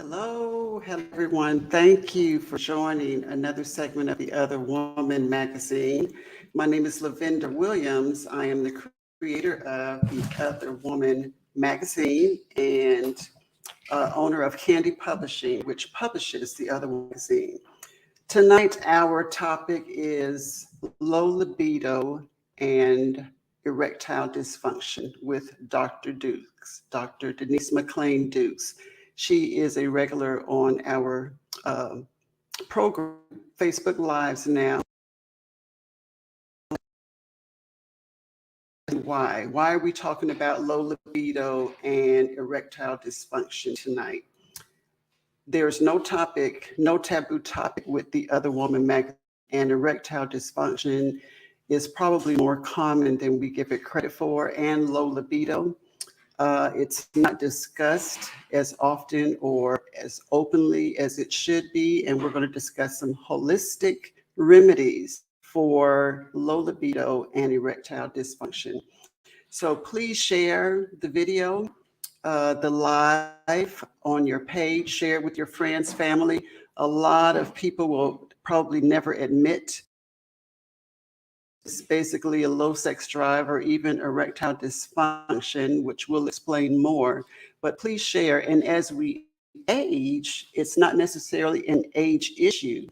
Hello, everyone. Thank you for joining another segment of the Other Woman magazine. My name is Lavinda Williams. I am the creator of the Other Woman magazine and owner of Candy Publishing, which publishes the Other Woman magazine. Tonight, our topic is low libido and erectile dysfunction with Dr. Dukes, Dr. Denise McLean Dukes. She is a regular on our program, Facebook Lives now. Why are we talking about low libido and erectile dysfunction tonight? There's no topic, no taboo topic with the Other Woman magazine, and erectile dysfunction is probably more common than we give it credit for, and low libido. It's not discussed as often or as openly as it should be, and we're going to discuss some holistic remedies for low libido and erectile dysfunction. So please share the video, the live on your page, share it with your friends, family. A lot of people will probably never admit it's basically a low sex drive or even erectile dysfunction, which we'll explain more. But please share. And as we age, it's not necessarily an age issue,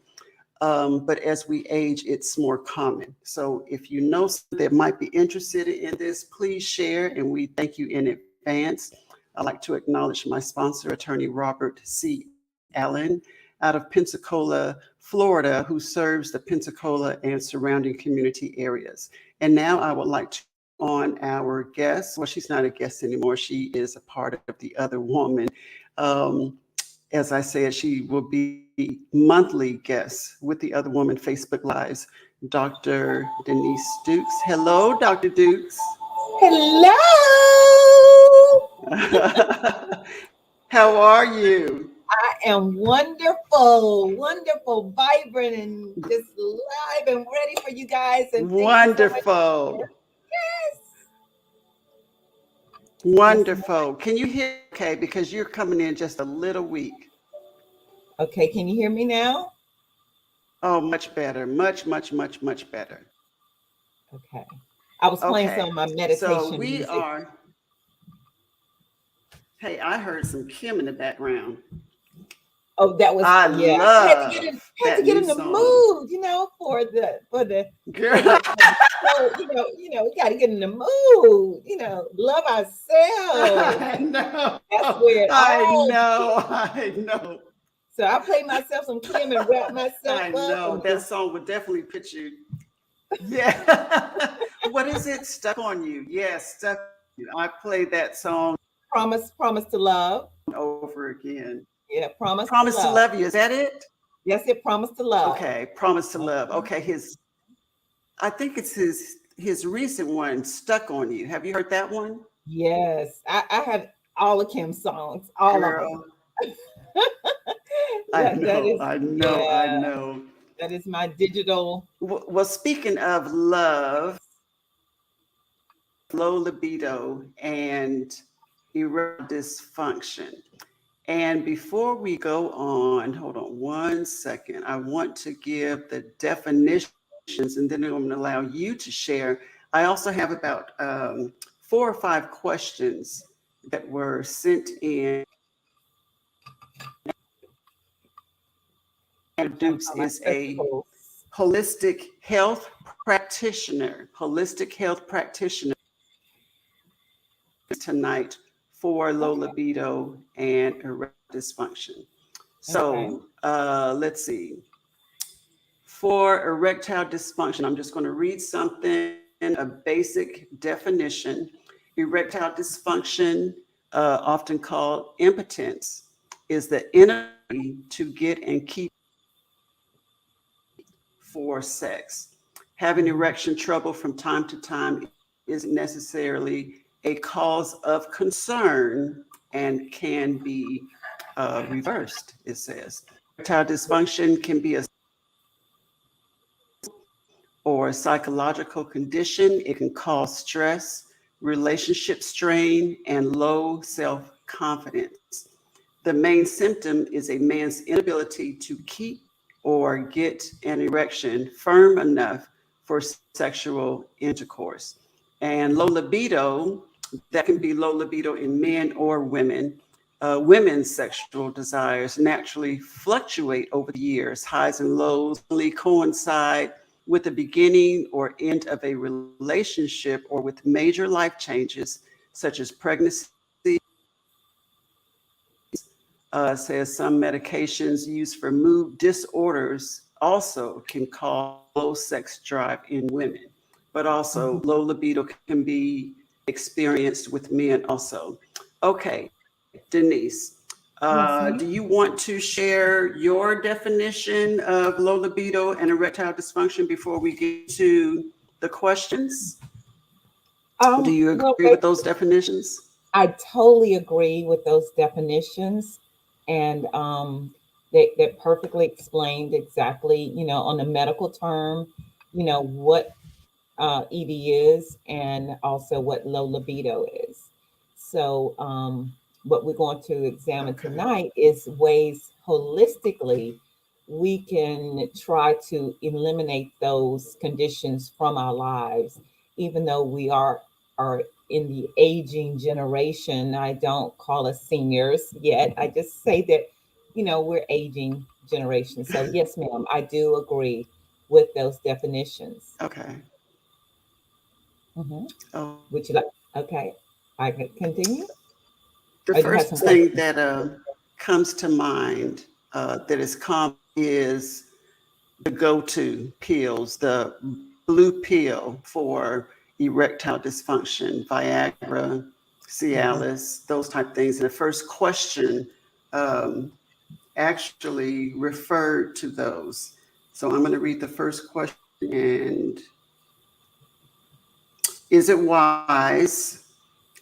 but as we age, it's more common. So if you know someone that might be interested in this, please share. And we thank you in advance. I'd like to acknowledge my sponsor, attorney Robert C. Allen, out of Pensacola, Florida, who serves the Pensacola and surrounding community areas. And now I would like to on our guest. Well, she's not a guest anymore. She is a part of the Other Woman. As I said, she will be monthly guest with the Other Woman Facebook Lives, Dr. Denise Dukes. Hello, Dr. Dukes. Hello. How are you? I am wonderful, vibrant, and just live and ready for you guys. And wonderful. Yes. Wonderful. Can you hear okay? Because you're coming in just a little weak. Okay, can you hear me now? Oh, much better. Much better. Okay. I was playing some of my meditation So we music. are. Hey, I heard some Kim in the background. Oh, that was I yeah. love I had to get in the song. mood, for the Girl. we got to get in the mood, love ourselves. I know. That's where it all I know. So I play myself some Kim and wrap myself I up. know that song would definitely put you. Yeah. What is it? Stuck on You. Yes, Stuck on You. I played that song. Promise to Love. Over again. Yeah, Promise to Love You. Is that it? Yes, it Promise to Love. Okay, Promise to Love. Okay, I think it's his recent one, Stuck on You. Have you heard that one? Yes, I have all of Kim's songs, all Girl. of them. I know. That is my digital. Well, speaking of love, low libido and erectile dysfunction. And before we go on, hold on one second. I want to give the definitions and then I'm going to allow you to share. I also have about 4 or 5 questions that were sent in. And Dukes is a holistic health practitioner tonight for low libido and erectile dysfunction. So let's see. For erectile dysfunction, I'm just going to read something, a basic definition. Erectile dysfunction, often called impotence, is the inability to get and keep for sex. Having erection trouble from time to time isn't necessarily a cause of concern and can be reversed, it says. Erectile dysfunction can be a psychological condition. It can cause stress, relationship strain, and low self-confidence. The main symptom is a man's inability to keep or get an erection firm enough for sexual intercourse. And low libido, that can be low libido in men or women. Women's sexual desires naturally fluctuate over the years. Highs and lows only coincide with the beginning or end of a relationship or with major life changes, such as pregnancy. Says some medications used for mood disorders also can cause low sex drive in women, but also Mhm. low libido can be experienced with men also. Okay, Denise, Yes, do you ma'am. want to share your definition of low libido and erectile dysfunction before we get to the questions? Do you Well, agree with those definitions? I totally agree with those definitions, and they perfectly explained exactly, on the medical term, what ED is, and also what low libido is. So, what we're going to examine Okay. tonight is ways holistically we can try to eliminate those conditions from our lives, even though we are in the aging generation. I don't call us seniors yet. I just say that, we're aging generation. So yes, ma'am, I do agree with those definitions. Okay. Hmm. Oh, Would you like? Okay, I can continue. the Or do you have first some thing questions? that comes to mind that is common is the go-to pills, the blue pill for erectile dysfunction, Viagra, Mhm. Cialis, those type things. And the first question um, actually referred to those. So I'm going to read the first question. And is it wise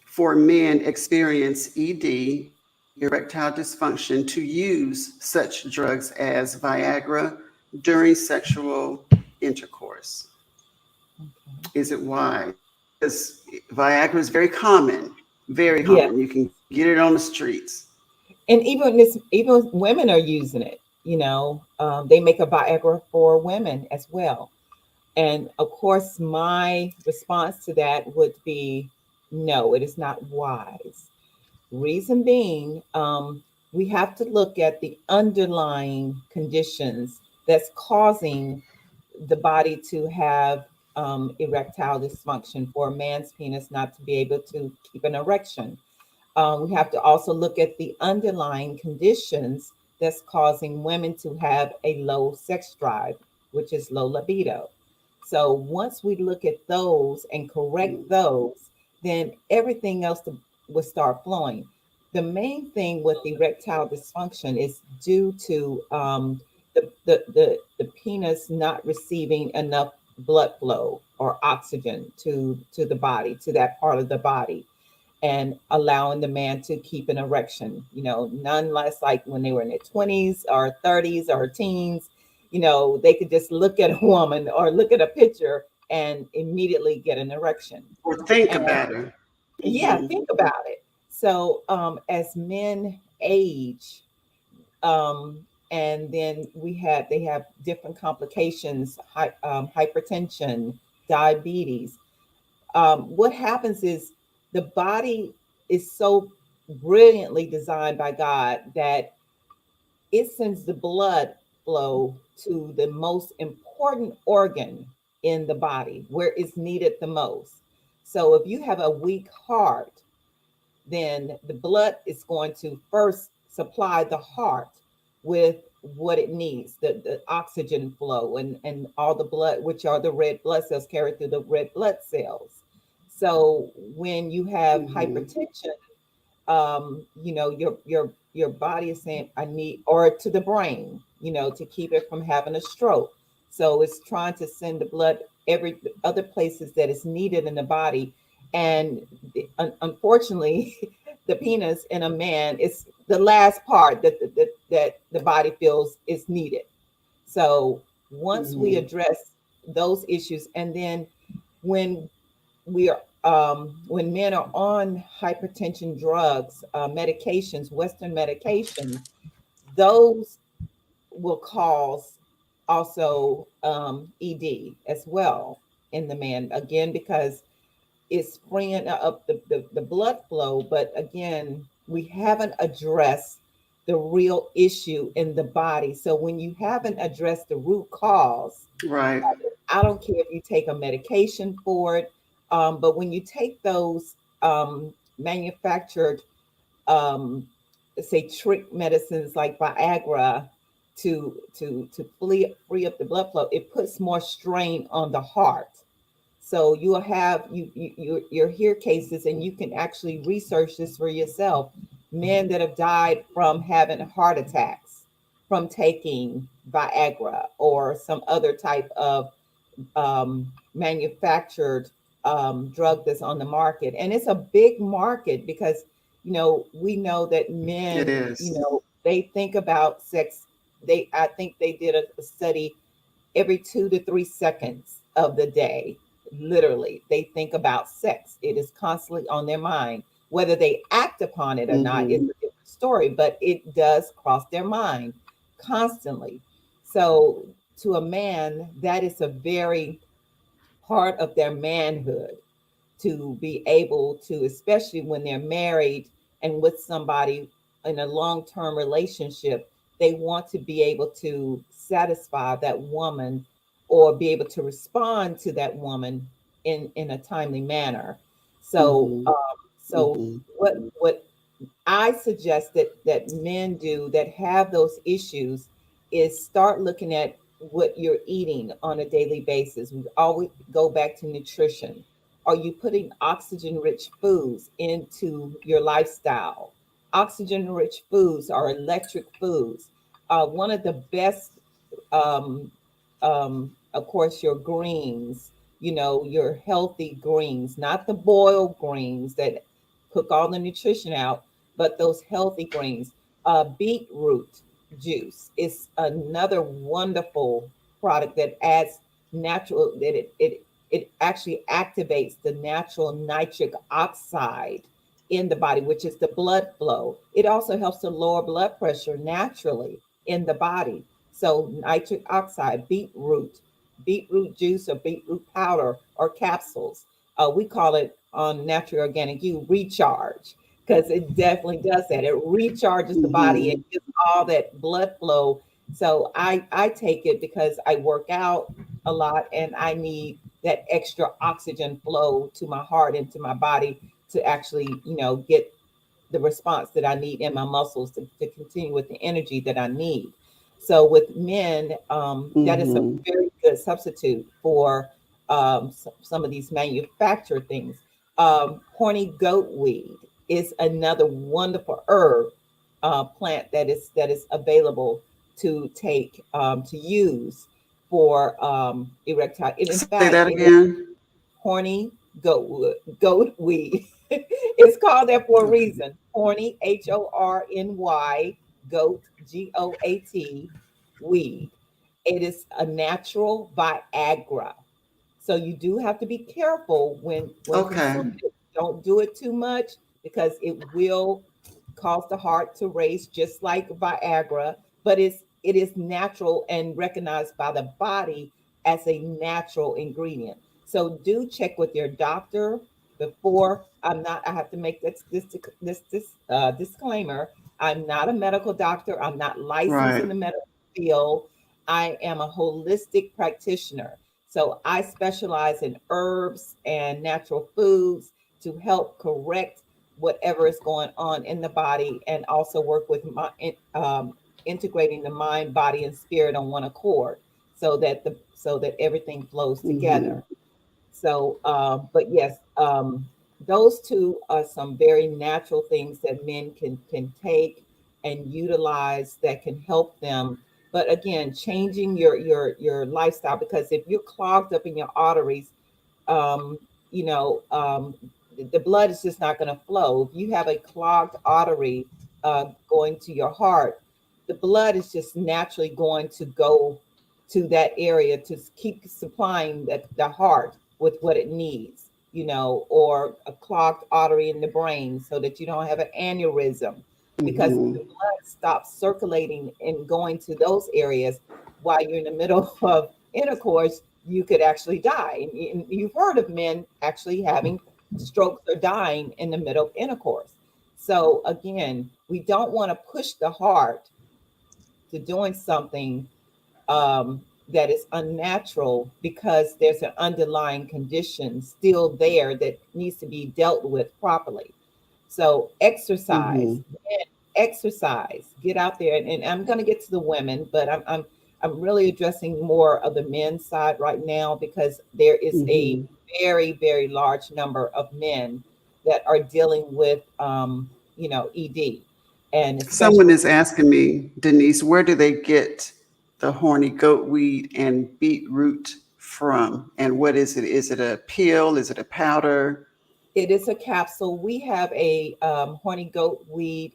for men experience ED, erectile dysfunction, to use such drugs as Viagra during sexual intercourse? Okay. Is it wise? Because Viagra is very common, very Yeah, common. You can get it on the streets. and even women are using it. They make a Viagra for women as well. And of course, my response to that would be no, it is not wise. Reason being, we have to look at the underlying conditions that's causing the body to have erectile dysfunction, for a man's penis not to be able to keep an erection. We have to also look at the underlying conditions that's causing women to have a low sex drive, which is low libido. So once we look at those and correct those, then everything else will start flowing. The main thing with erectile dysfunction is due to the penis not receiving enough blood flow or oxygen to the body, to that part of the body, and allowing the man to keep an erection, none less like when they were in their 20s or 30s or teens. They could just look at a woman or look at a picture and immediately get an erection. Or think And about it. yeah, Mhm. think about it. So as men age, um, and then they have different complications, hypertension, diabetes. What happens is the body is so brilliantly designed by God that it sends the blood flow to the most important organ in the body where it's needed the most. So if you have a weak heart, then the blood is going to first supply the heart with what it needs, the oxygen flow, and all the blood, which are the red blood cells carried through the red blood cells. So when you have Mhm. hypertension, your body is saying, I need, or to the brain, to keep it from having a stroke. So it's trying to send the blood every other places that is needed in the body. And unfortunately, the penis in a man is the last part that the body feels is needed. So once we Mhm. address those issues, and then when we are when men are on hypertension drugs, medications, Western medications, those will cause also ED as well in the man, again, because it's freeing up the blood flow. But again, we haven't addressed the real issue in the body. So when you haven't addressed the root cause, Right. I don't care if you take a medication for it, but when you take those manufactured, say, trick medicines like Viagra to free up the blood flow, it puts more strain on the heart. So you'll have you hear cases, and you can actually research this for yourself. Men that have died from having heart attacks from taking Viagra or some other type of manufactured drug that's on the market. And it's a big market because, we know that It men, is. they think about sex. I think they did a study every 2 to 3 seconds of the day. Literally, they think about sex. It is constantly on their mind. Whether they act upon it or not is Mm-hmm. a different story, but it does cross their mind constantly. So, to a man, that is a very part of their manhood to be able to, especially when they're married and with somebody in a long term relationship, they want to be able to satisfy that woman or be able to respond to that woman in a timely manner. So, Mm-hmm. so Mm-hmm. what I suggest that men do that have those issues is start looking at what you're eating on a daily basis. We always go back to nutrition. Are you putting oxygen rich foods into your lifestyle? Oxygen rich foods are electric foods. One of the best, um, of course, your greens, your healthy greens, not the boiled greens that cook all the nutrition out, but those healthy greens. Beetroot juice is another wonderful product that adds natural, that it actually activates the natural nitric oxide in the body, which is the blood flow. It also helps to lower blood pressure naturally in the body. So nitric oxide, beetroot juice or beetroot powder or capsules. We call it on Natural Organic You recharge, because it definitely does that. It recharges the body and Mm-hmm. gives all that blood flow. So I take it because I work out a lot and I need that extra oxygen flow to my heart and to my body to actually, get the response that I need in my muscles to continue with the energy that I need. So with men, that is a Mm-hmm. very good substitute for some of these manufactured things. Horny goat weed is another wonderful herb plant that is available to take to use for erectile. And in Say fact, that it is again. horny goat weed. It's called that for a reason. Horny, HORNY, goat, GOAT, weed. It is a natural Viagra. So you do have to be careful when Okay. consuming it. Don't do it too much because it will cause the heart to race just like Viagra, but it is natural and recognized by the body as a natural ingredient. So do check with your doctor before. I have to make this disclaimer. I'm not a medical doctor. I'm not licensed in Right. the medical field. I am a holistic practitioner. So I specialize in herbs and natural foods to help correct whatever is going on in the body, and also work with integrating the mind, body, and spirit on one accord, so that everything flows Mm-hmm. together. So, but yes, those two are some very natural things that men can take and utilize that can help them. But again, changing your lifestyle, because if you're clogged up in your arteries, um, the blood is just not going to flow. If you have a clogged artery going to your heart, the blood is just naturally going to go to that area to keep supplying the heart with what it needs. or a clogged artery in the brain so that you don't have an aneurysm, because if the Mhm. blood stops circulating and going to those areas while you're in the middle of intercourse, you could actually die. And you've heard of men actually having strokes or dying in the middle of intercourse. So again, we don't want to push the heart to doing something that is unnatural, because there's an underlying condition still there that needs to be dealt with properly. So exercise, Mhm. exercise, get out there. And I'm going to get to the women, but I'm really addressing more of the men's side right now, because there is a Mhm. very, very large number of men that are dealing with, ED, and Someone especially. is asking me, Denise, where do they get the horny goat weed and beetroot from? And what is it? Is it a pill? Is it a powder? It is a capsule. We have a horny goat weed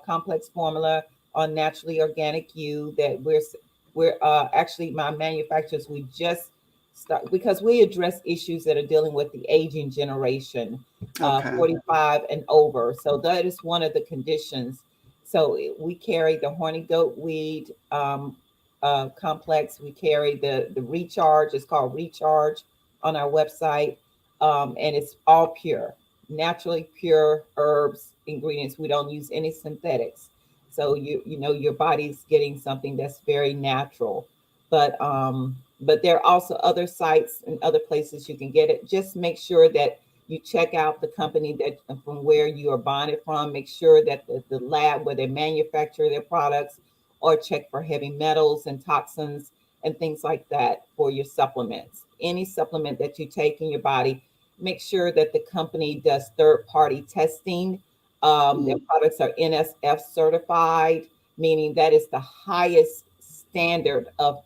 complex formula on Naturally Organic U that we're actually, my manufacturers, we just start, because we address issues that are dealing with the aging generation, Okay. 45 and over. So that is one of the conditions. So we carry the horny goat weed complex. We carry the recharge. It's called Recharge on our website, and it's all pure, naturally pure herbs, ingredients. We don't use any synthetics, so you know your body's getting something that's very natural. But there are also other sites and other places you can get it. Just make sure that you check out the company that from where you are buying it from. Make sure that the lab where they manufacture their products, or check for heavy metals and toxins and things like that for your supplements. Any supplement that you take in your body, make sure that the company does third party testing. Their Mm. products are NSF certified, meaning that is the highest standard of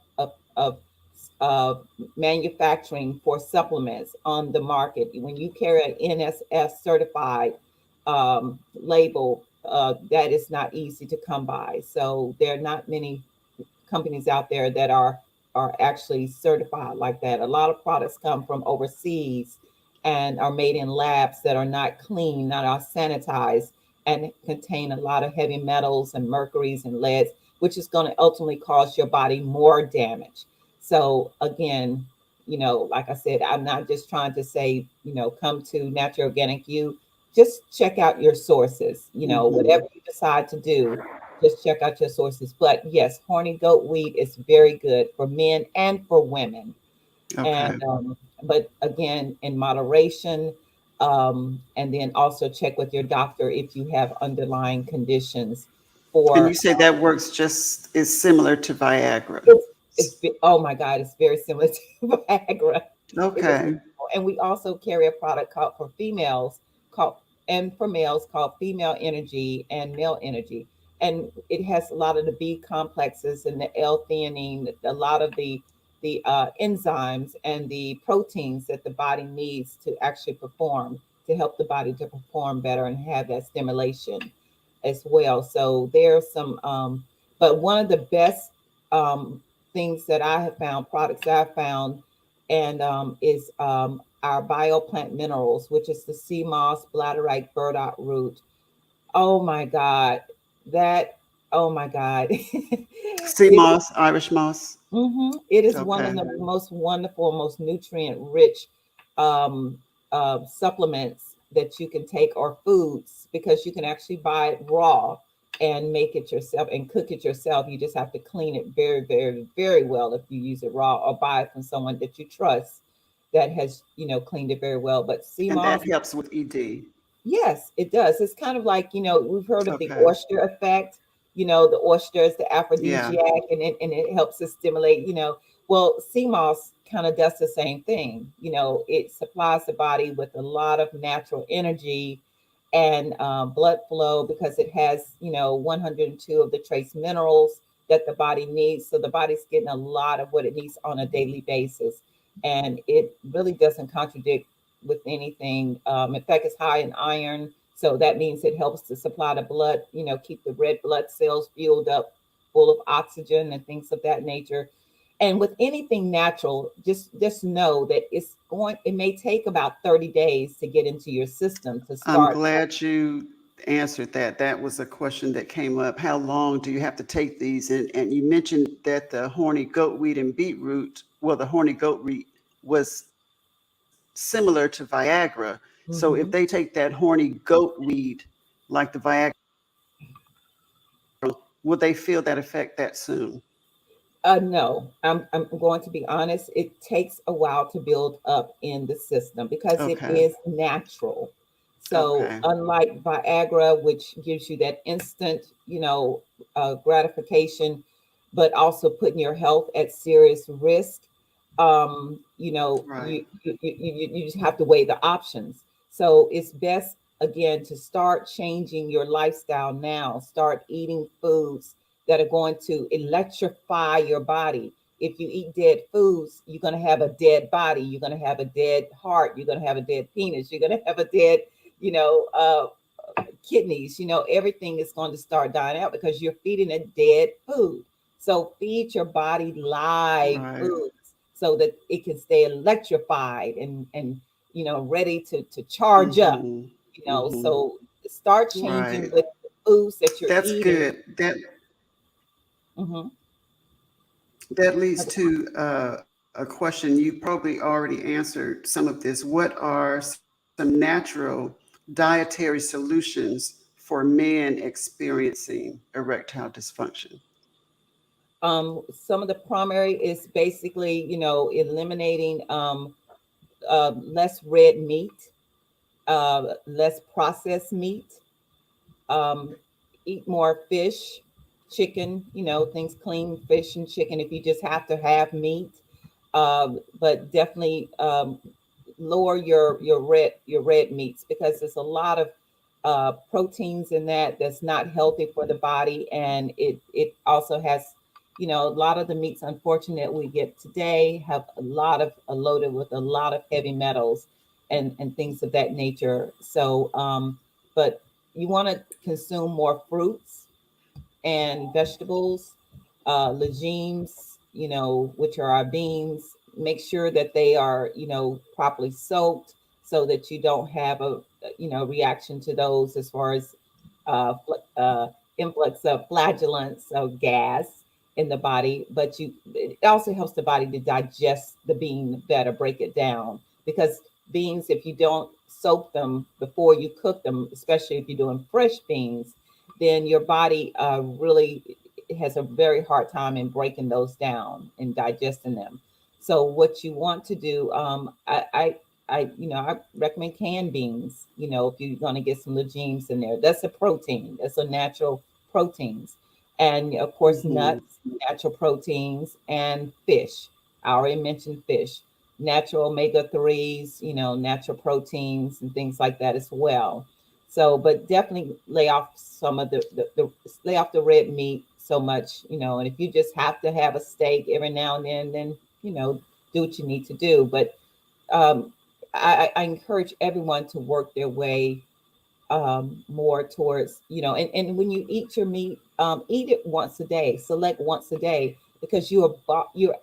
manufacturing for supplements on the market. When you carry an NSF certified label, that is not easy to come by. So there are not many companies out there that are actually certified like that. A lot of products come from overseas and are made in labs that are not clean, not are sanitized, and contain a lot of heavy metals and mercuries and leads, which is going to ultimately cause your body more damage. So again, like I said, I'm not just trying to say, come to Natural Organic You. Just check out your sources. Mhm. Whatever you decide to do, just check out your sources. But yes, horny goat weed is very good for men and for women. Okay. And but again, in moderation. And then also check with your doctor if you have underlying conditions And you for say that works just is similar to Viagra. oh my God, it's very similar to Viagra. It is, Okay. and we also carry a product called for females called and for males called Female Energy and Male Energy, and it has a lot of the B complexes and the L-theanine, a lot of the enzymes and the proteins that the body needs to actually perform, to help the body to perform better and have that stimulation as well. So there's some, but one of the best um, things that I have found, products that I've found, and is our bioplant minerals, which is the sea moss, bladderite, burdock root. Oh my God, that, oh my God. Sea It moss, Irish moss. it is one of Okay. the most wonderful, most nutrient rich um, supplements that you can take, or foods, because you can actually buy it raw and make it yourself and cook it yourself. You just have to clean it very, very, very well if you use it raw, or buy it from someone that you trust that has, cleaned it very well. But sea And moss, that helps with ED. yes, it does. It's kind of like, we've heard of the Okay. oyster effect. The oyster is the Yeah. aphrodisiac, and it helps to stimulate, Well, sea moss kind of does the same thing. It supplies the body with a lot of natural energy and blood flow, because it has, 102 of the trace minerals that the body needs. So the body's getting a lot of what it needs on a daily basis. And it really doesn't contradict with anything. In fact, it's high in iron. So that means it helps to supply the blood, keep the red blood cells fueled up, full of oxygen and things of that nature. And with anything natural, just know that it may take about 30 days to get into your system to I'm start. glad you answered that. That was a question that came up. How long do you have to take these? And you mentioned that the horny goatweed and beetroot, well, the horny goatweed was similar to Viagra. So if they Mhm. take that horny goatweed, like the Viagra, will they feel that effect that soon? No, I'm going to be honest. It takes a while to build up in the system because it Okay. is natural. So Okay. unlike Viagra, which gives you that instant, gratification, but also putting your health at serious risk, Right. you just have to weigh the options. So it's best again to start changing your lifestyle now. Start eating foods that are going to electrify your body. If you eat dead foods, you're going to have a dead body. You're going to have a dead heart. You're going to have a dead penis. You're going to have a dead, you know, uh, kidneys. Everything is going to start dying out because you're feeding it dead food. So feed your body live Right. foods so that it can stay electrified and ready to charge up. Mm-hmm. Mm-hmm. So start changing Right. with the foods that you're That's eating. good. Hmm. That leads to a question. You probably already answered some of this. What are some natural dietary solutions for men experiencing erectile dysfunction? Some of the primary is basically, eliminating less red meat, less processed meat, um, eat more fish, chicken, things clean, fish and chicken if you just have to have meat. But definitely lower your red meats because there's a lot of proteins in that's not healthy for the body, and it also has, a lot of the meats, unfortunately, we get today have a lot of loaded with a lot of heavy metals and things of that nature. So, but you want to consume more fruits and vegetables, legumes, which are our beans. Make sure that they are, properly soaked so that you don't have a reaction to those as far as influx of flagellants of gas in the body. But it also helps the body to digest the bean better, break it down because beans, if you don't soak them before you cook them, especially if you're doing fresh beans, then your body really has a very hard time in breaking those down and digesting them. So what you want to do, I recommend canned beans. If you're going to get some legumes in there, that's a protein. That's a natural proteins, and of course Mm-hmm. nuts, natural proteins, and fish. I already mentioned fish, natural omega 3s, natural proteins and things like that as well. So, but definitely lay off some of the lay off the red meat so much, and if you just have to have a steak every now and then, do what you need to do. But um, I encourage everyone to work their way more towards, and when you eat your meat, eat it once a day, select once a day, because you're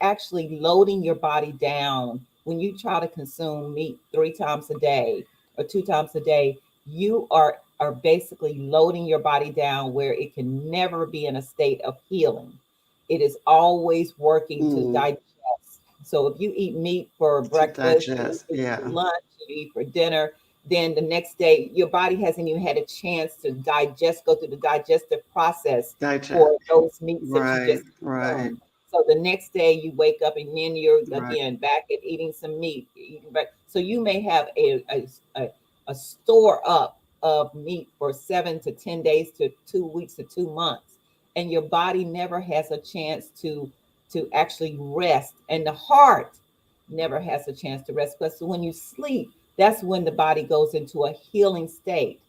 actually loading your body down when you try to consume meat 3 times a day or 2 times a day. You are basically loading your body down where it can never be in a state of healing. It is always working to Mm. digest. So if you eat meat for To breakfast, you eat digest. it for Yeah. lunch, you eat for dinner, then the next day your body hasn't even had a chance to go through the digestive process Digest. for those meats that you Right. just Right. consumed. So the next day you wake up and then you're Right. again back at eating some meat. So you may have a store up of meat for 7 to 10 days to 2 weeks to 2 months, and your body never has a chance to actually rest, and the heart never has a chance to rest. Because when you sleep, that's when the body goes into a healing state.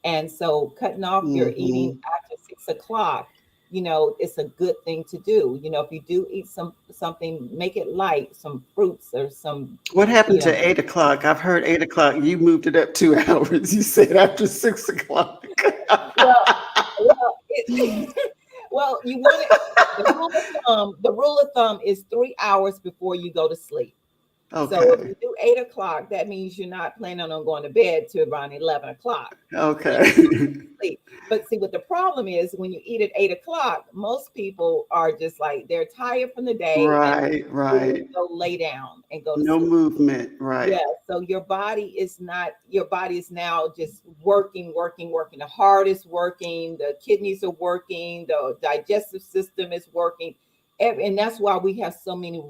And so cutting off your Mm-hmm. eating after 6 o'clock, it's a good thing to do. If you do eat something, make it light, some fruits or some, What happened you know, to 8 o'clock? I've heard 8 o'clock. You moved it up 2 hours. You said after 6 o'clock. well, well, it, Well, you want it. The rule of thumb is 3 hours before you go to sleep. So if Okay. you do 8 o'clock, that means you're not planning on going to bed till around 11 o'clock. Then Okay. sleep. But see, what the problem is when you eat at 8 o'clock, most people are just like they're tired from the day and Right, they want right. to go lay down and go to No sleep. movement. Yeah, Right. so your body is now just working, working, working. The heart is working, the kidneys are working, the digestive system is working. And that's why we have so many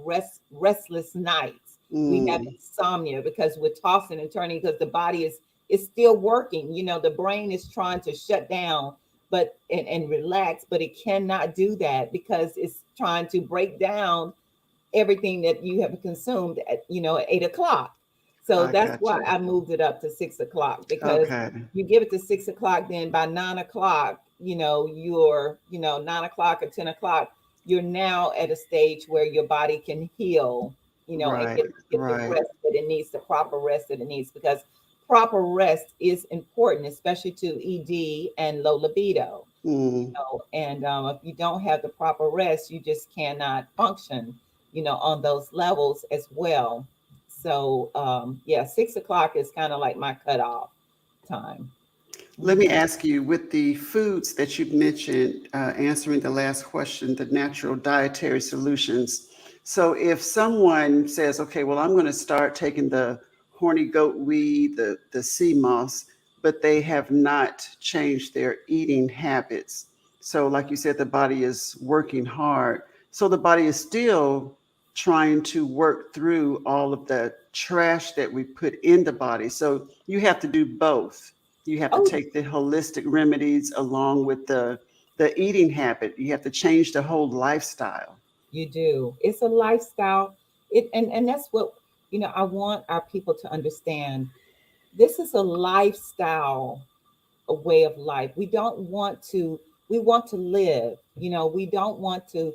restless nights. We have Mm, insomnia because we're tossing and turning because the body is still working. The brain is trying to shut down and relax, but it cannot do that because it's trying to break down everything that you have consumed at 8 o'clock. So I that's got why you. I moved it up to 6 o'clock because Okay. you give it to 6 o'clock, then by 9 o'clock, you're 9 o'clock or 10 o'clock, you're now at a stage where your body can heal, and Right, get the right. rest that it needs, the proper rest that it needs, because proper rest is important, especially to ED and low libido. Mm. And if you don't have the proper rest, you just cannot function, on those levels as well. So, yeah, 6 o'clock is kind of like my cutoff time. Let me Mhm. ask you, with the foods that you've mentioned, answering the last question, the natural dietary solutions. So if someone says, okay, well, I'm going to start taking the horny goat weed, the sea moss, but they have not changed their eating habits. So like you said, the body is working hard. So the body is still trying to work through all of the trash that we put in the body. So you have to do both. You have to Oh, take the holistic remedies along with the eating habit. You have to change the whole lifestyle. you do. It's a lifestyle. And that's what, I want our people to understand. This is a lifestyle, a way of life. We want to live. We don't want to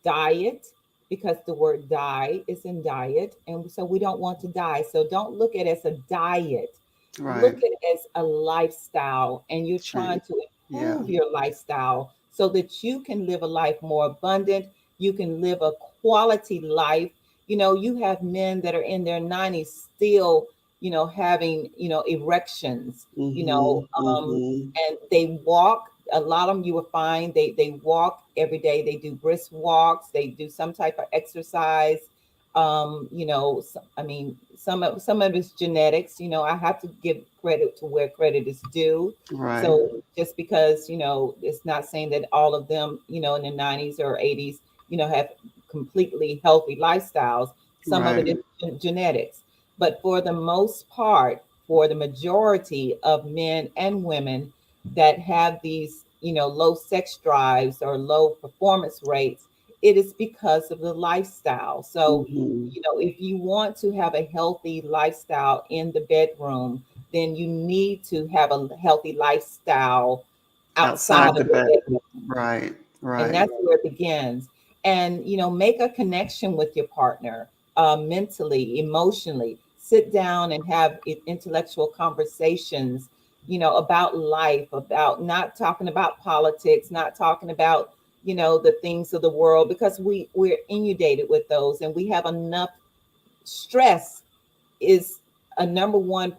diet because the word die is in diet. And so we don't want to die. So don't look at it as a diet. Look Right. at it as a lifestyle, and you're trying Change. to Yeah. improve your lifestyle so that you can live a life more abundant. You can live a quality life. You have men that are in their 90s still, having, erections, Mm-hmm. Mm-hmm. and they walk. A lot of them, you will find they walk every day. They do brisk walks. They do some type of exercise. I mean, some of it's genetics. I have to give credit to where credit is due. Right. So just because, it's not saying that all of them, in the 90s or 80s, have completely healthy lifestyles. Some of it Right. is genetics. But for the most part, for the majority of men and women that have these, low sex drives or low performance rates, it is because of the lifestyle. So, Mm-hmm. if you want to have a healthy lifestyle in the bedroom, then you need to have a healthy lifestyle outside Outside the of the bed. bedroom. Right. And Right. that's where it begins. And make a connection with your partner, mentally, emotionally. Sit down and have intellectual conversations, about life, about not talking about politics, not talking about, the things of the world, because we're inundated with those, and we have enough stress is a number one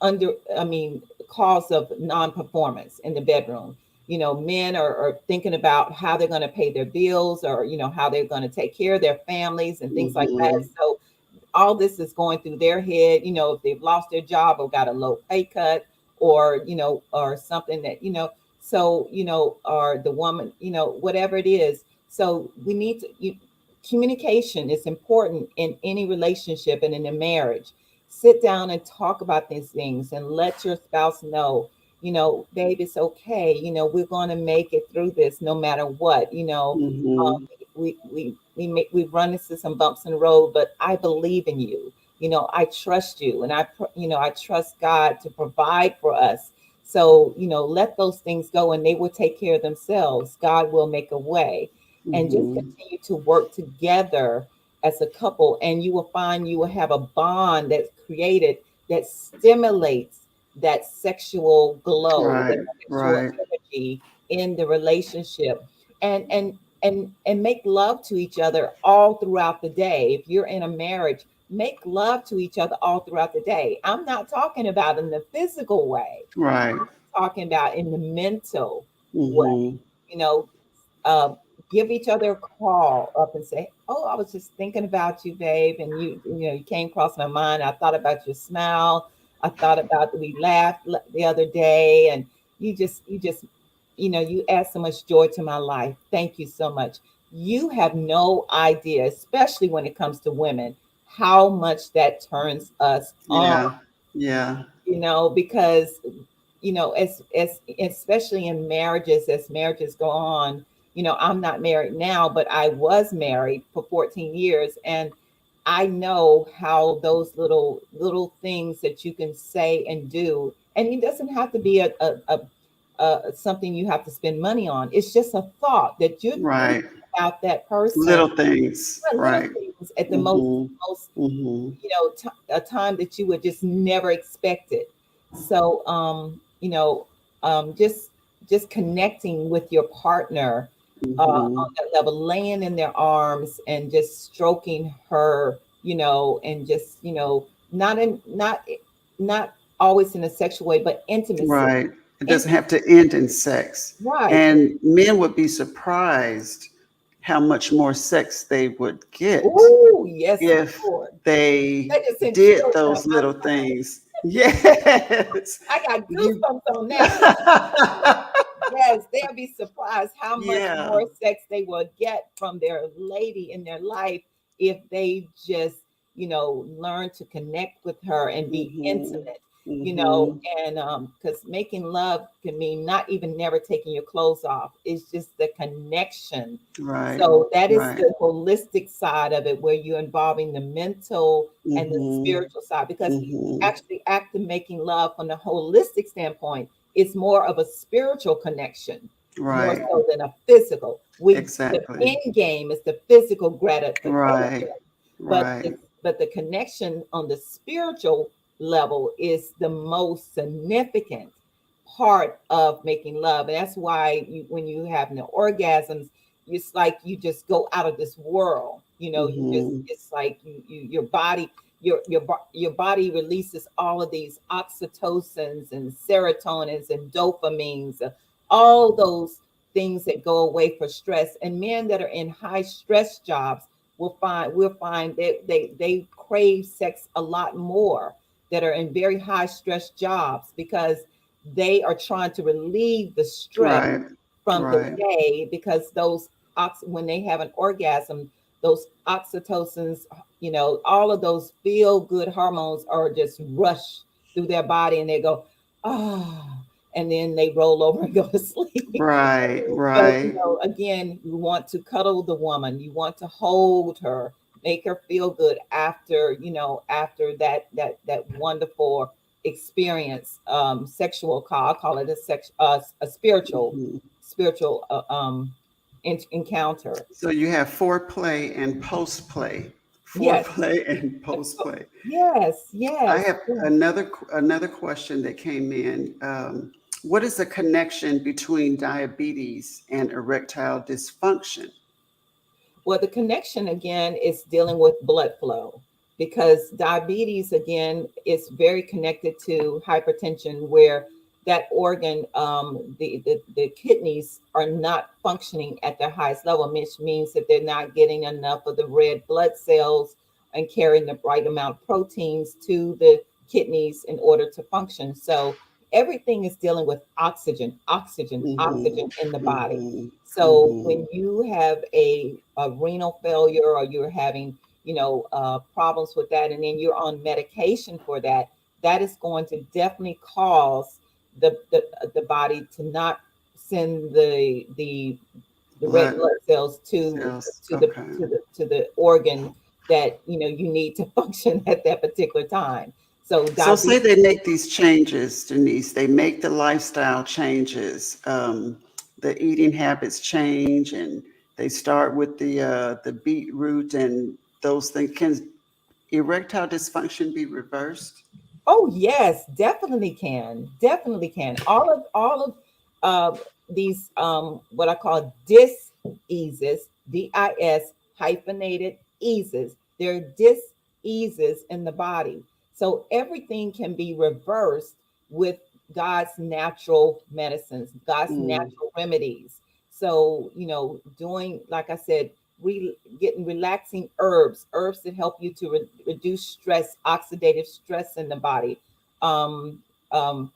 under I mean cause of non-performance in the bedroom. Men are thinking about how they're going to pay their bills, or how they're going to take care of their families and things like that. Mm-hmm. So all this is going through their head, if they've lost their job or got a low pay cut, or or something that, so or the woman, whatever it is. So we need to communication is important in any relationship and in a marriage. Sit down and talk about these things and let your spouse know, babe, it's okay, we're going to make it through this no matter what. Mm-hmm. We've run into some bumps in the road, but I believe in you. I trust you, and I trust God to provide for us. So, let those things go, and they will take care of themselves. God will make a way, and just Mm-hmm. continue to work together as a couple, and you will find you will have a bond that's created that stimulates that sexual glow, that Right. sexual Right. energy in the relationship. and make love to each other all throughout the day. If you're in a marriage, make love to each other all throughout the day. I'm not talking about in the physical way. Right. Talking about in the mental way. Mm-hmm. You know, uh, give each other a call up and say, "Oh, I was just thinking about you, babe, and you came across my mind. I thought about your smile. I thought about we laughed the other day, and you add so much joy to my life. Thank you so much. You have no idea, especially when it comes to women, how much that turns us on, Yeah. Yeah. because as especially in marriages, as marriages go on, I'm not married now, but I was married for 14 years, and I know how those little things that you can say and do, and it doesn't have to be something you have to spend money on. It's just a thought that you're thinking Right. about that person, Little things. little Right. things at the Mm-hmm. most Mm-hmm. a time that you would just never expect it. So just connecting with your partner Mm-hmm. on that level, laying in their arms and just stroking her, and just not always in a sexual way, but intimacy. Right. It doesn't Intimacy, have to end in sex. right? And men would be surprised how much more sex they would get Oh yes, if Lord. they That just sent did chills down those my little spine. things. Yes. I got You goosebumps on that. Yes, they'll be surprised how much Yeah. more sex they will get from their lady in their life if they just, learn to connect with her and be Mm-hmm. intimate, Mm-hmm. and because making love can mean not even never taking your clothes off. It's just the connection. Right. So that is Right. the holistic side of it, where you're involving the mental and the Mm-hmm. spiritual side, because Mm-hmm. actually acting making love from the holistic standpoint, it's more of a spiritual connection, more Right. so than a physical. The Exactly. end game is the physical gratification, Right. but Right. the connection on the spiritual level is the most significant part of making love. And that's why when you have the orgasms, it's like you just go out of this world. Mm-hmm. It's like your body your body releases all of these oxytocins and serotonins and dopamines, all those things that go away for stress. And men that are in high stress jobs will find that they crave sex a lot more, that are in very high stress jobs, because they are trying to relieve the stress Right. from the Right. day, because when they have an orgasm, those oxytocins, all of those feel good hormones are just rush through their body, and they go, ah, and then they roll over and go to sleep. Right. But Right. again, you want to cuddle the woman, you want to hold her, make her feel good after that wonderful experience, sexual call. I call it a spiritual Mhm. spiritual encounter. So you have foreplay and post play. Yes. Foreplay and post play. Yes, I yes, have yes. another question that came in. What is the connection between diabetes and erectile dysfunction? Well, the connection again is dealing with blood flow, because diabetes again is very connected to hypertension, where that organ, the kidneys are not functioning at their highest level, which means that they're not getting enough of the red blood cells and carrying the right amount of proteins to the kidneys in order to function. So everything is dealing with oxygen, oxygen, Mm-hmm. oxygen in the body. Mm-hmm. So Mm-hmm. when you have a renal failure, or you're having, problems with that, and then you're on medication for that, that is going to definitely cause the body to not send the red Blood blood cells to cells. to the Okay. to the to the organ that you need to function at that particular time. So So say diabetes. they make these changes, Denise. They make the lifestyle changes, the eating habits change, and they start with the beetroot and those things. Can erectile dysfunction be reversed? Oh yes, definitely can. Definitely can. All of these what I call dis-eases, dis hyphenated eases. They're dis-eases in the body. So everything can be reversed with God's natural medicines, God's Mm, natural remedies. So, doing, like I said, getting relaxing herbs that help you to reduce stress, oxidative stress in the body. Um, um,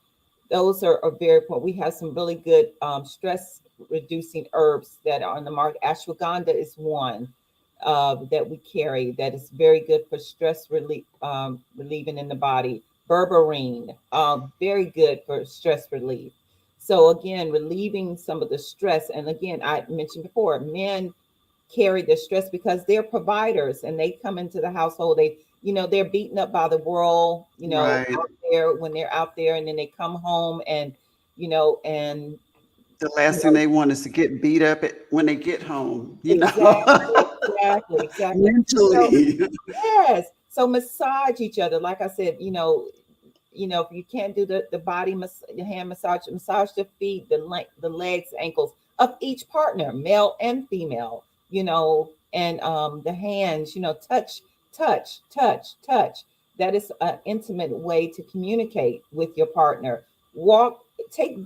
those are very important. We have some really good stress reducing herbs that are on the market. Ashwagandha is one that we carry that is very good for stress relief, relieving in the body. Berberine, very good for stress relief. So again, relieving some of the stress. And again, I mentioned before, men carry the stress because they're providers and they come into the household. They're beaten up by the world, right. out there when they're out there, and then they come home and, and The you last thing know, they want is to get beat up when they get home, exactly, exactly, exactly. So mentally. yes. So massage each other. Like I said, if you can't do the body the hand massage the feet, the legs, ankles of each partner, male and female, and the hands, touch. That is an intimate way to communicate with your partner. Walk, take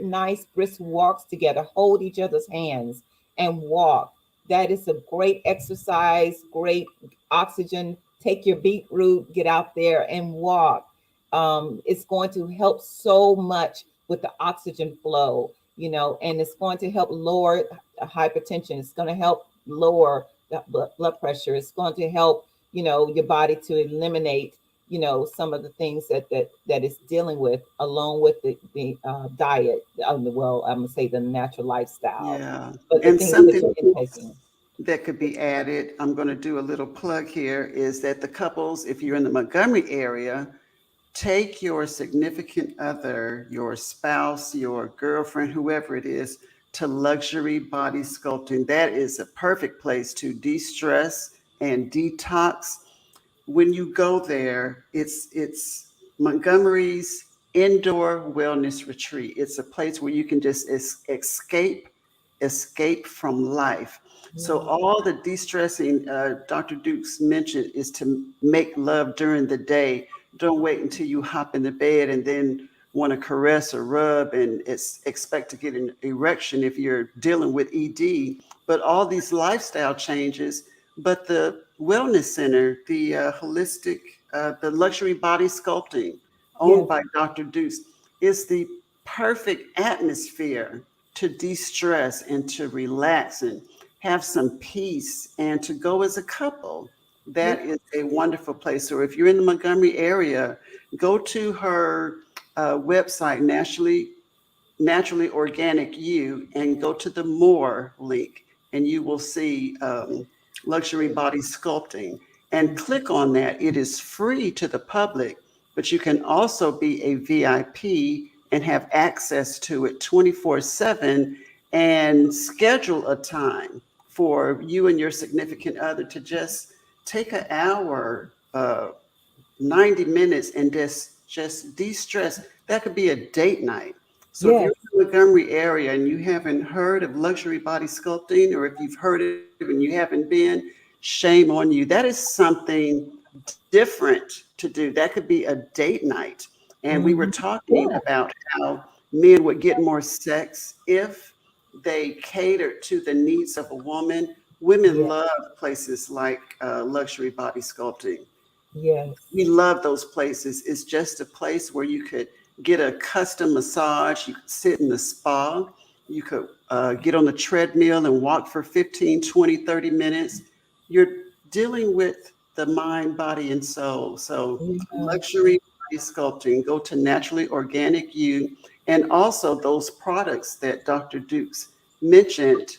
nice brisk walks together, hold each other's hands and walk. That is a great exercise, great oxygen. Take your beetroot, get out there and walk. It's going to help so much with the oxygen flow, and it's going to help lower hypertension. It's going to help lower the blood pressure. It's going to help, your body to eliminate, some of the things that is dealing with, along with the diet. Well, I'm gonna say the natural lifestyle, Yeah. but the And things that something you're intaking. that could be added, I'm going to do a little plug here, is that the couples, if you're in the Montgomery area, take your significant other, your spouse, your girlfriend, whoever it is, to luxury body sculpting. That is a perfect place to de-stress and detox. When you go there, it's Montgomery's indoor wellness retreat. It's a place where you can just escape from life. So Yeah. all the de-stressing Dr. Dukes mentioned is to make love during the day. Don't wait until you hop in the bed and then want to caress or rub and expect to get an erection if you're dealing with ED. But all these lifestyle changes, but the wellness center, the the luxury body sculpting owned Yes. by Dr. Dukes, is the perfect atmosphere to de-stress and to relax and have some peace and to go as a couple. Yeah. That is a wonderful place. So if you're in the Montgomery area, go to her website, Naturally Organic You, and go to the More link, and you will see luxury body sculpting. And Mhm. click on that. It is free to the public, but you can also be a VIP and have access to it 24/7 and schedule a time for you and your significant other to just take an hour, 90 minutes, and just de-stress. That could be a date night. So if you're Yes. in the Montgomery area and you haven't heard of luxury body sculpting, or if you've heard it and you haven't been, shame on you. That is something different to do. That could be a date night. And we were Mhm. talking Yeah. about how men would get more sex if they catered to the needs of a woman. Women Yeah. love places like luxury body sculpting. Yes. We love those places. It's just a place where you could get a custom massage. You could sit in the spa. You could get on the treadmill and walk for 15, 20, 30 minutes. You're dealing with the mind, body, and soul. So, Yeah. luxury body sculpting, go to Naturally Organic You, and also those products that Dr. Dukes mentioned.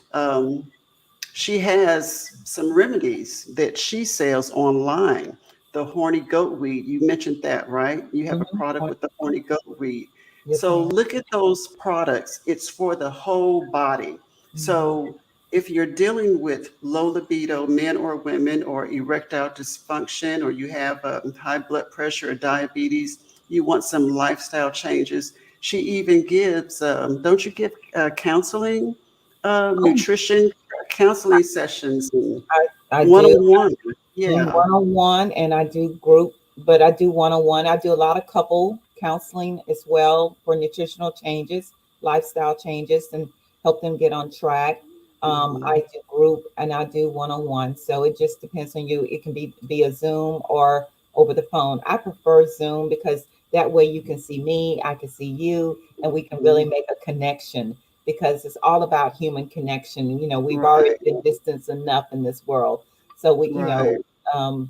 She has some remedies that she sells online. The horny goat weed, you mentioned that, right? You have a Mhm. product with the horny goat weed. Yes, So ma'am. look at those products. It's for the whole body. Mhm. So if you're dealing with low libido, men or women, or erectile dysfunction, or you have high blood pressure or diabetes, you want some lifestyle changes, She even gives, don't you give counseling, Oh, nutrition counseling sessions and I do. one-on-one? Yeah. One-on-one, and I do group, but I do one-on-one. I do a lot of couple counseling as well for nutritional changes, lifestyle changes, and help them get on track. I Mhm. do group and I do one-on-one. So it just depends on you. It can be via Zoom or over the phone. I prefer Zoom because that way you can see me, I can see you, and we can really Mhm. make a connection because it's all about human connection. We've already Right, been distanced enough in this world. So right,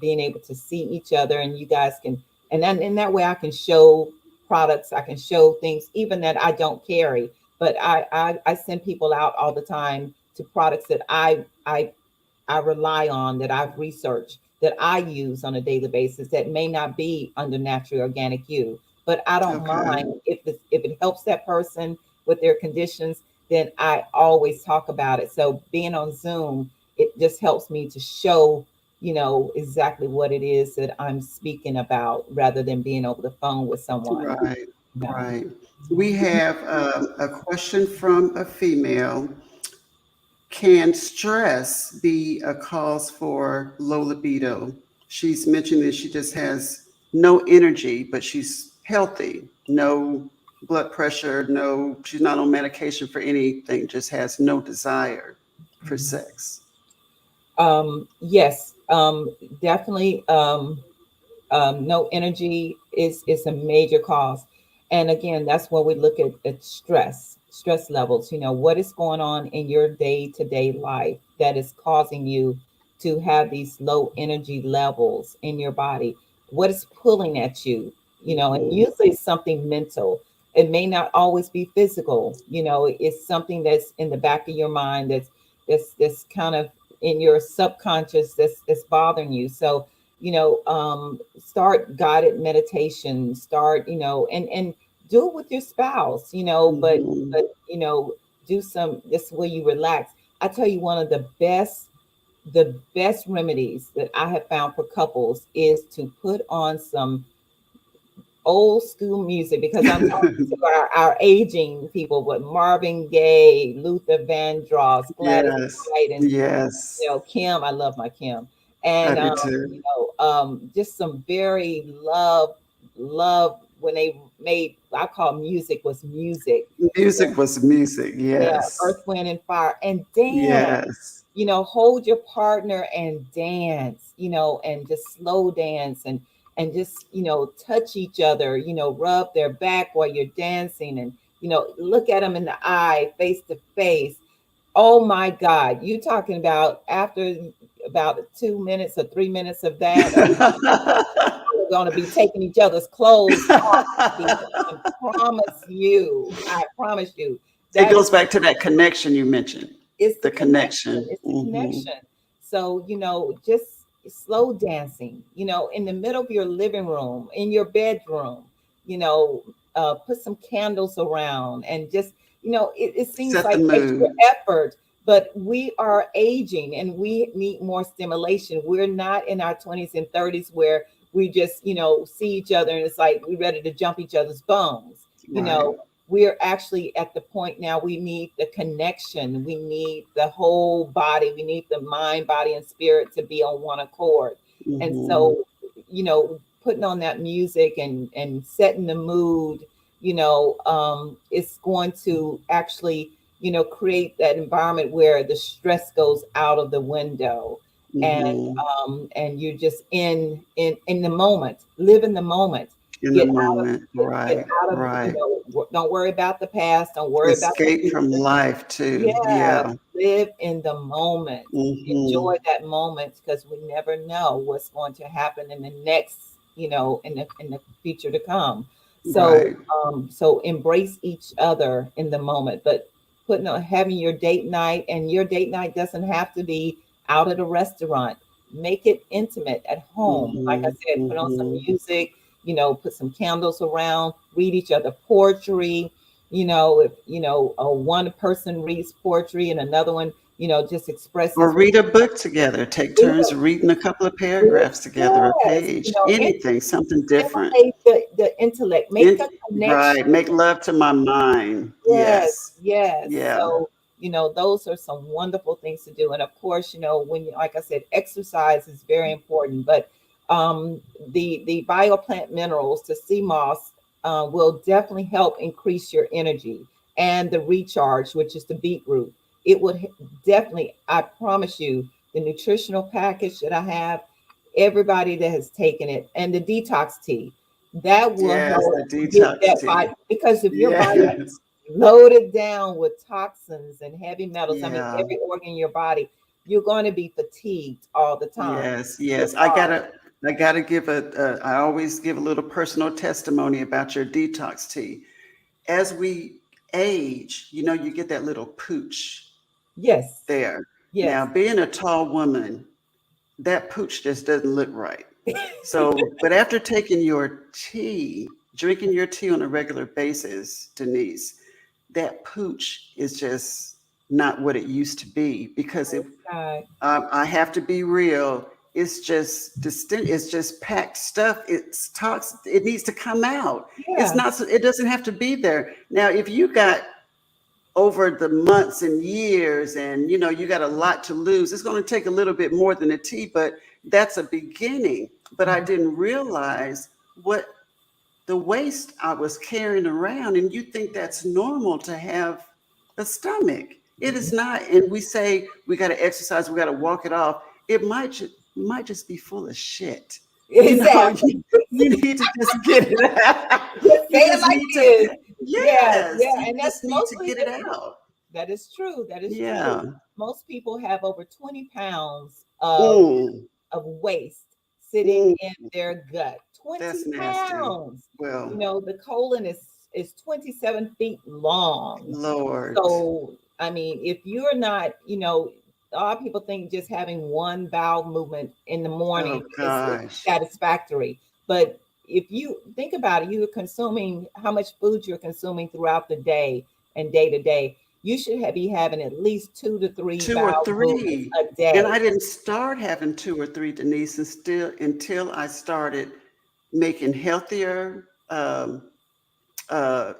being able to see each other, and you guys can, and then in that way I can show products, I can show things even that I don't carry, but I send people out all the time to products that I rely on, that I've researched, that I use on a daily basis, that may not be under naturally organic you. But I don't okay, mind if it helps that person with their conditions, then I always talk about it. So being on Zoom, it just helps me to show, exactly what it is that I'm speaking about rather than being over the phone with someone. right, Yeah. right. We have a question from a female. Can stress be a cause for low libido? She's mentioned that she just has no energy, but she's healthy, no blood pressure, no, she's not on medication for anything, just has no desire for Mhm. sex. Yes, definitely. No energy is a major cause, and again, that's where we look at stress levels. What is going on in your day-to-day life that is causing you to have these low energy levels in your body? What is pulling at you? And Mhm. usually it's something mental. It may not always be physical. It's something that's in the back of your mind, that's kind of in your subconscious, that's bothering you. So start guided meditation, start, and do it with your spouse, but Mhm. but do some, this way you relax. I tell you, one of the best remedies that I have found for couples is to put on some old school music, because I'm talking to our aging people, but Marvin Gaye, Luther Vandross, Gladys Yes, Knight, and yes, Kim. I love my Kim. I And do too. just some very love when they made, I call music was music. Music was music, Yeah, yes, Earth, Wind, and Fire, and dance. yes. Hold your partner and dance. And just slow dance, and just touch each other. Rub their back while you're dancing, and look at them in the eye, face to face. Oh my God, you talking about after about 2 minutes or 3 minutes of that, we're going to be taking each other's clothes off. I promise you, It that is goes back to that connection you mentioned, it's the the connection. connection. It's the Mhm. connection. So, just slow dancing, in the middle of your living room, in your bedroom, put some candles around, and just, it seems Set the like extra mood. effort, but we are aging and we need more stimulation. We're not in our 20s and 30s where we just, see each other and it's like we're ready to jump each other's bones. Right. We're actually at the point now, we need the connection, we need the whole body, we need the mind, body, and spirit to be on one accord. And Mhm. so, putting on that music and setting the mood, it's going to actually, create that environment where the stress goes out of the window, and Mhm. you're just in the moment, live in the moment. In the Get out of moment. get Right. out of, Right. don't worry about the past, don't worry about the Escape from future. life too. Yeah, Yeah. live in the moment. Enjoy Mhm. that moment, because we never know what's going to happen in the next, in the future to come. So Right. so embrace each other in the moment, but putting on, having your date night, and your date night doesn't have to be out at a restaurant. Make it intimate at home. Like I Mhm. said, put on some Mhm. music, put some candles around, read each other poetry. If one person reads poetry and another one just expresses Or read a book together. Take turns reading a couple of paragraphs together, a yes, page, anything, something different. stimulate the intellect, make In, the connection. right. Make love to my mind. Yes, Yes. yes. Yeah. So, those are some wonderful things to do. And of course, when you, like I said, exercise is very important, but the bioplant minerals, the sea moss, will definitely help increase your energy, and the recharge, which is the beetroot. It would definitely, I promise you, the nutritional package that I have, everybody that has taken it, and the detox tea, that will Yes. help The get detox that body, tea. because if your body Yes. loaded down with toxins and heavy metals, I mean, Yeah. every organ in your body, you're going to be fatigued all the time. Yes. Your Yes. heart, I gotta give I always give a little personal testimony about your detox tea. As we age, you get that little pooch yes, there. yes. Now, being a tall woman, that pooch just doesn't look right. So, but after taking your tea, drinking your tea on a regular basis, Denise, that pooch is just not what it used to be because Praise God. I have to be real. It's just distinct. It's just packed stuff. It's toxic. It needs to come out. It's Yeah, not. It doesn't have to be there. Now, if you got over the months and years and you got a lot to lose, it's going to take a little bit more than a tea, but that's a beginning. But I mhm, didn't realize what the waste I was carrying around. And you think that's normal to have a stomach. It is not. And we say we got to exercise, we got to walk it off. It might just be full of shit. exactly. You need to just get it out. Just say You it just like need it to, is. Yeah, yes, yeah, you and that's just need to mostly get it out. that is true. That is true. Yeah. Most people have over 20 pounds of Mm, waste sitting mm, in their gut. 20 that's nasty. pounds. Well, The colon is 27 feet long. Lord. So, I mean, if you're not, a lot of people think just having one bowel movement in the morning Oh is gosh. satisfactory. But if you think about it, you're consuming how much food you're consuming throughout the day and day to day. You should be having at least 2 to 3 Two or bowel movements three. a And day. I didn't start having two or three, Denise, and still until I started making healthier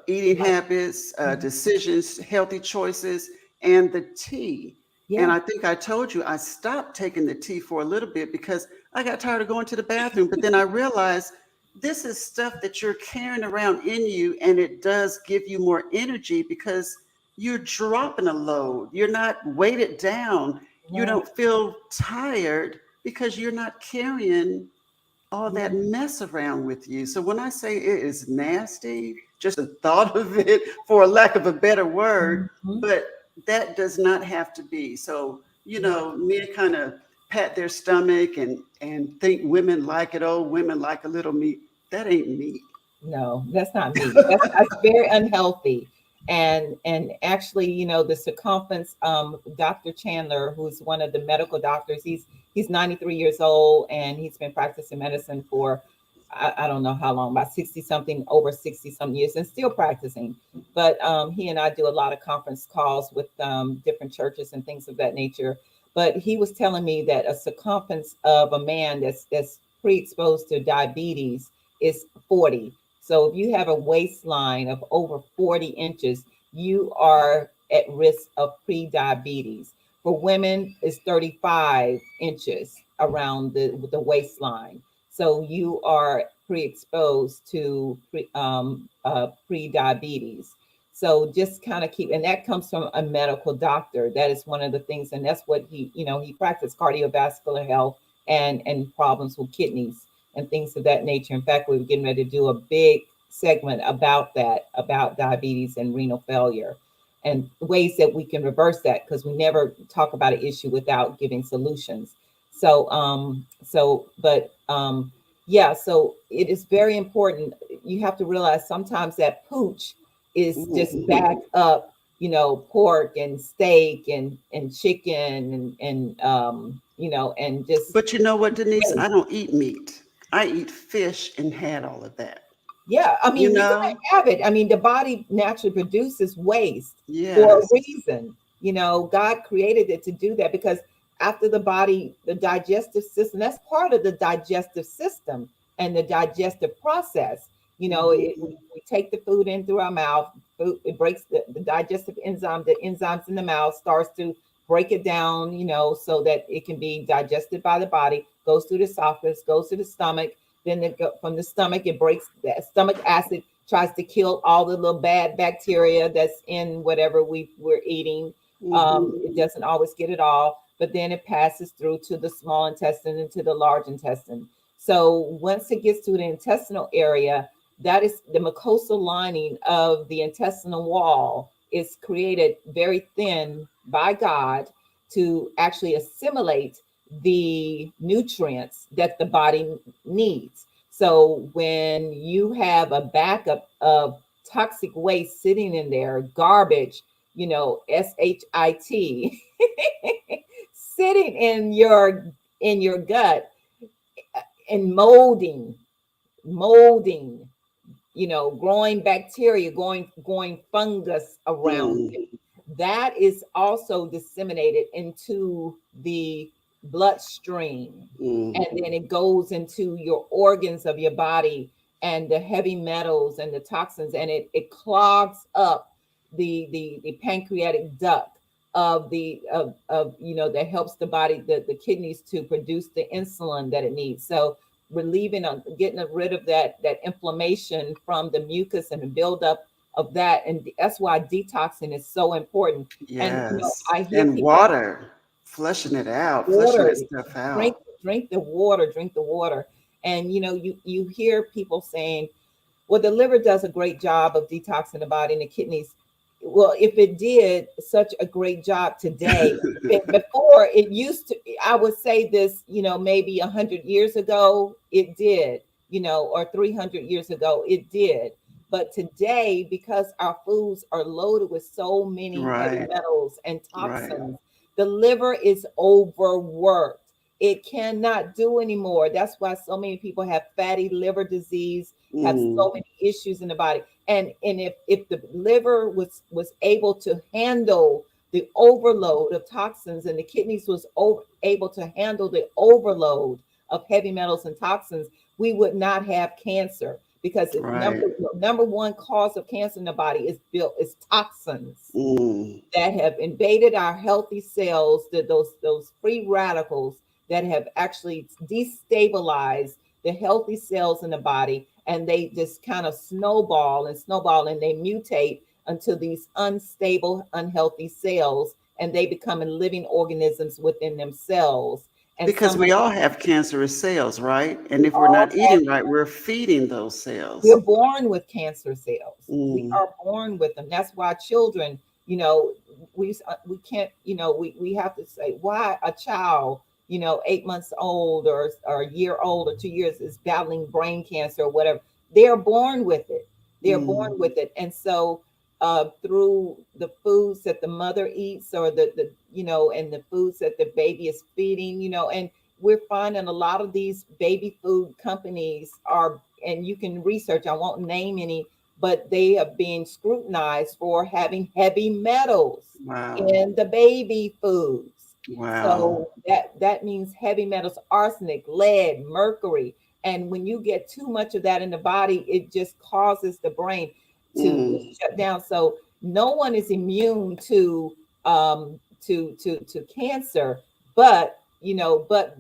eating Like, habits, mhm, decisions, healthy choices, and the tea. And yeah, I think I told you I stopped taking the tea for a little bit because I got tired of going to the bathroom. But then I realized this is stuff that you're carrying around in you, and it does give you more energy because you're dropping a load. You're not weighted down. You right, don't feel tired because you're not carrying all yeah, that mess around with you. So when I say it is nasty, just the thought of it, for a lack of a better word, mhm, but that does not have to be. So, yeah. men kind of pat their stomach and think women like it. Oh, women like a little meat. That ain't meat. No, that's not me. That's very unhealthy. And actually, the circumference, Dr. Chandler, who's one of the medical doctors, he's 93 years old, and he's been practicing medicine for I don't know how long, about 60 something, over 60 some years, and still practicing. But he and I do a lot of conference calls with different churches and things of that nature. But he was telling me that a circumference of a man that's pre-exposed to diabetes is 40. So if you have a waistline of over 40 inches, you are at risk of pre-diabetes. For women, it's 35 inches around the waistline. So you are pre-exposed to pre-diabetes. So just kind of keep, and that comes from a medical doctor. That is one of the things, and that's what he practiced cardiovascular health and problems with kidneys and things of that nature. In fact, we were getting ready to do a big segment about that, about diabetes and renal failure and ways that we can reverse that, because we never talk about an issue without giving solutions. But yeah, so it is very important. You have to realize sometimes that pooch is just Ooh. backed up, pork and steak and chicken and just But you know what, Denise? waste. I don't eat meat. I eat fish and had all of that. Yeah, I You mean, you're gonna know? have it. I mean, the body naturally produces waste for a Yes. reason. God created it to do that because after the body, the digestive system, that's part of the digestive system and the digestive process. We take the food in through our mouth. Food, it breaks the digestive enzyme. The enzymes in the mouth starts to break it down, so that it can be digested by the body. Goes through the esophagus, goes to the stomach. Then from the stomach, it breaks the stomach acid, tries to kill all the little bad bacteria that's in whatever we're eating. It doesn't always get it all, but then it passes through to the small intestine and to the large intestine. So once it gets to the intestinal area, that is the mucosal lining of the intestinal wall is created very thin by God to actually assimilate the nutrients that the body needs. So when you have a backup of toxic waste sitting in there, garbage, SHIT, sitting in your gut and molding, growing bacteria, going fungus around it. That is also disseminated into the bloodstream, and then it goes into your organs of your body and the heavy metals and the toxins, and it clogs up the pancreatic duct that helps the body, the kidneys to produce the insulin that it needs. So relieving on getting rid of that inflammation from the mucus and the buildup of that, and that's why detoxing is so important. And I hear and people, water, flushing it out, flushing that stuff out. drink the water. And you hear people saying, well, the liver does a great job of detoxing the body, and the kidneys, well, if it did such a great job today, before it used to, I would say this, maybe 100 years ago, it did, or 300 years ago, it did. But today, because our foods are loaded with so many heavy metals and toxins, the liver is overworked. It cannot do anymore. That's why so many people have fatty liver disease, have so many issues in the body. And if the liver was able to handle the overload of toxins, and the kidneys was able to handle the overload of heavy metals and toxins, we would not have cancer, because number one cause of cancer in the body is toxins that have invaded our healthy cells, those free radicals that have actually destabilized the healthy cells in the body, and they just kind of snowball and they mutate until these unstable, unhealthy cells, and they become living organisms within themselves. And because we all have cancerous cells, right? And if we're not eating right, we're feeding those cells. We're born with cancer cells. We are born with them. That's why children, we can't, we have to say why a child, 8 months old or a year old or 2 years is battling brain cancer or whatever. They're born with it. They're born with it. And so through the foods that the mother eats, or and the foods that the baby is feeding, and we're finding a lot of these baby food companies are, and you can research, I won't name any, but they are being scrutinized for having heavy metals in the baby foods. So that means heavy metals, arsenic, lead, mercury. And when you get too much of that in the body, it just causes the brain to shut down. So no one is immune to cancer, but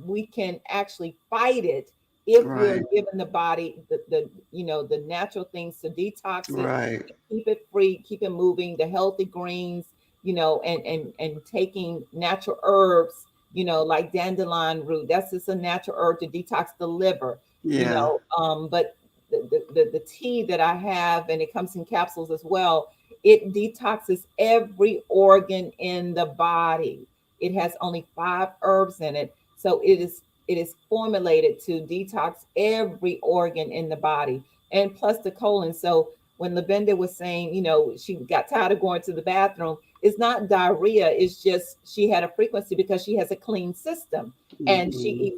we can actually fight it if we're giving the body the natural things to detox it, keep it free, keep it moving, the healthy greens, and taking natural herbs, like dandelion root. That's just a natural herb to detox the liver. But the tea that I have, and it comes in capsules as well, it detoxes every organ in the body. It has only 5 herbs in it, so it is formulated to detox every organ in the body, and plus the colon. So when LaVenda was saying, she got tired of going to the bathroom, it's not diarrhea. It's just she had a frequency because she has a clean system, and she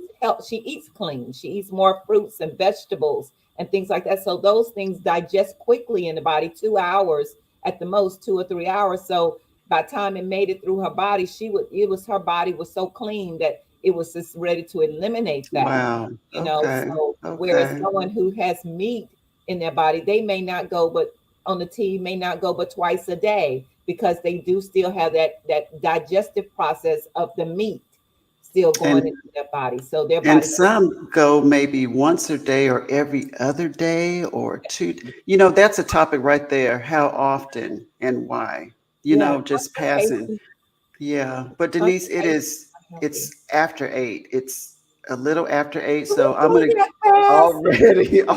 eats clean. She eats more fruits and vegetables and things like that. So those things digest quickly in the body, 2 hours at the most, 2 or 3 hours. So by the time it made it through her body, her body was so clean that it was just ready to eliminate that. Wow. You know, Okay. so whereas Okay. someone who has meat in their body, they may not go but on the tea may not go but twice a day, because they do still have that digestive process of the meat still going And into their body. So their and body some go maybe once a day or every other day or two. You know, that's a topic right there. How often and why? You yeah, know, just passing. constipation. Yeah. But Denise, Constipation is it's unhealthy. after 8. It's a little after 8. Are So we I'm doing gonna that fast?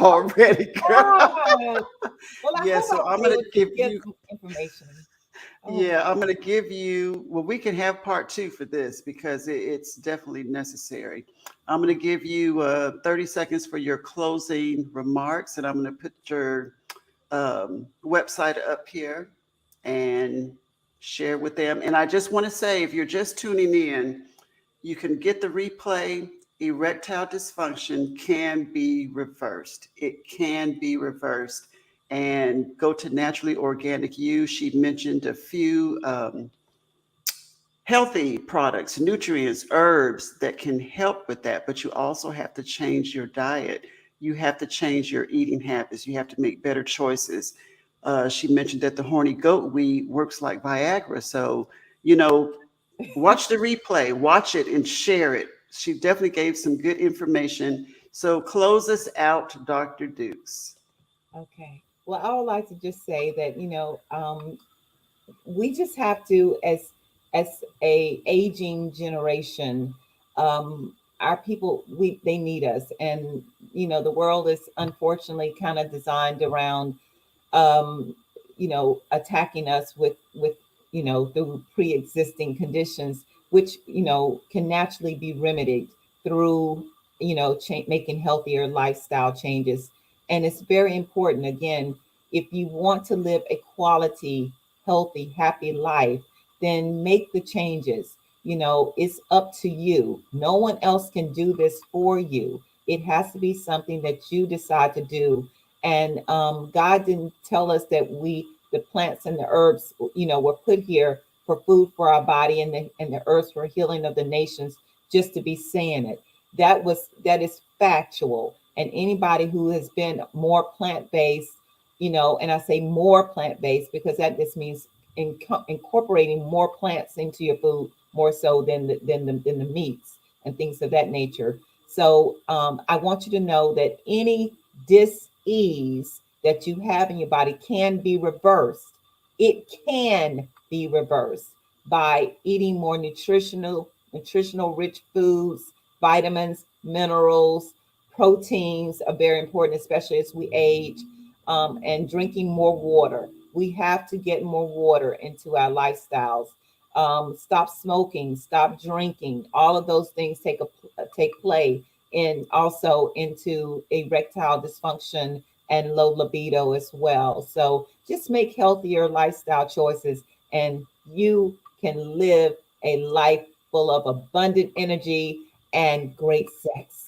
already girl. God. Well, I Yeah, hope I so was I'm gonna able to give get you some information. Oh my Yeah, I'm God. going to give you, well, we can have part two for this because it's definitely necessary. I'm going to give you 30 seconds for your closing remarks, and I'm going to put your website up here and share with them. And I just want to say, if you're just tuning in, you can get the replay. Erectile dysfunction can be reversed. It can be reversed. And go to Naturally Organic You. She mentioned a few healthy products, nutrients, herbs that can help with that. But you also have to change your diet. You have to change your eating habits. You have to make better choices. She mentioned that the horny goat weed works like Viagra. So, you know, watch the replay, watch it and share it. She definitely gave some good information. So close us out, Dr. Dukes. Okay. Well, I would like to just say that, we just have to, as a aging generation, our people, they need us. And, the world is unfortunately kind of designed around, um, attacking us with through pre-existing conditions, which can naturally be remedied through making healthier lifestyle changes. And it's very important. Again, if you want to live a quality, healthy, happy life, then make the changes. It's up to you. No one else can do this for you. It has to be something that you decide to do. And God didn't tell us that the plants and the herbs, were put here for food for our body, and the earth for healing of the nations, just to be saying it. That is factual. And anybody who has been more plant based, and I say more plant based because that just means incorporating more plants into your food more so than the meats and things of that nature. So I want you to know that any dis-ease that you have in your body can be reversed. It can be reversed by eating more nutritional rich foods, vitamins, minerals, proteins are very important, especially as we age, and drinking more water. We have to get more water into our lifestyles. Stop smoking, stop drinking. All of those things take play in also into erectile dysfunction and low libido as well. So just make healthier lifestyle choices, and you can live a life full of abundant energy and great sex.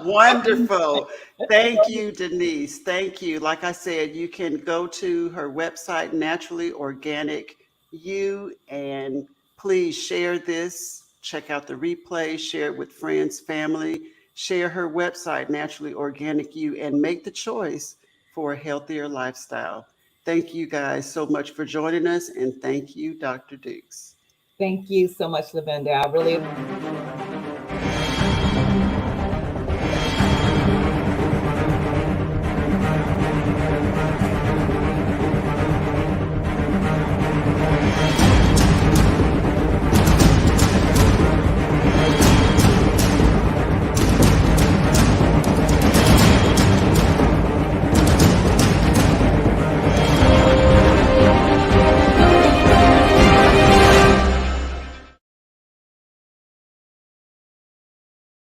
Wonderful. Thank you, Denise. Thank you. Like I said, you can go to her website, Naturally Organic You, and please share this. Check out the replay, share it with friends, family, share her website, Naturally Organic You, and make the choice for a healthier lifestyle. Thank you guys so much for joining us, and thank you, Dr. Dukes. Thank you so much, Lavender. I really